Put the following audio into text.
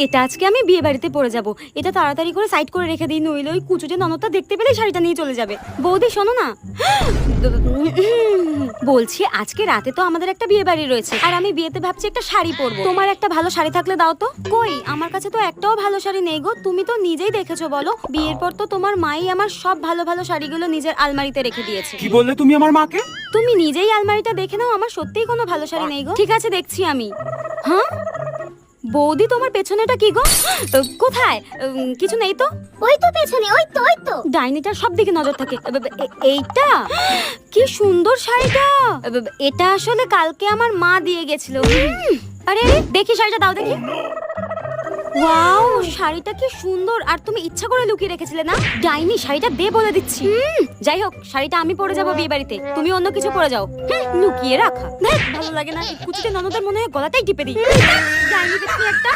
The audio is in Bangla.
এটা আজকে আমি বিয়ে বাড়িতে পরে যাব। এটা তাড়াতাড়ি করে সাইড করে রেখে দিই, নইলে ওই কুচুটে ননদটা দেখতে পেলে শাড়িটা নিয়ে চলে যাবে। বৌদি শোনো না, বলছি আজকে রাতে তো আমাদের একটা বিয়ে বাড়ি রয়েছে, আর আমি বিয়েতে ভাবছি একটা শাড়ি পরবো। তোমার একটা ভালো শাড়ি থাকলে দাও তো। কই, আমার কাছে তো একটাও ভালো শাড়ি নেই গো। তুমি তো নিজেই দেখেছো, বলো। বিয়ের পর তো তোমার মাই আমার সব ভালো ভালো শাড়িগুলো নিজের আলমারিতে রেখে দিয়েছে। কি বললে তুমি আমার মাকে? তুমি নিজেই আলমারিটা দেখে নাও, আমার সত্যিই কোনো ভালো শাড়ি নেই গো। ঠিক আছে, দেখছি আমি। হ্যাঁ বৌদি, তোমার পেছনেটা কি গো? কোথায়? কিছু নেই তো। ওই তো পেছনে, ওই তো ডাইনিটার সব দিকে নজর থাকে। এইটা কি সুন্দর শাড়িটা। এটা আসলে কালকে আমার মা দিয়ে গেছিল। আরে আরে, দেখি শাড়িটা দাও দেখি। ওয়াও, শাড়িটা কি সুন্দর। আর তুমি ইচ্ছা করে লুকিয়ে রেখেছিলে না? ডাইনি, শাড়িটা দে বলে দিচ্ছি। যাই হোক, শাড়িটা আমি পরে যাবো বিয়ে বাড়িতে, তুমি অন্য কিছু পরে যাও। লুকিয়ে রাখা ভালো লাগে না। কুচিতে ননদের মনে হয় গলাটাই টিপে দিই। ডাইনি দেখি একটা।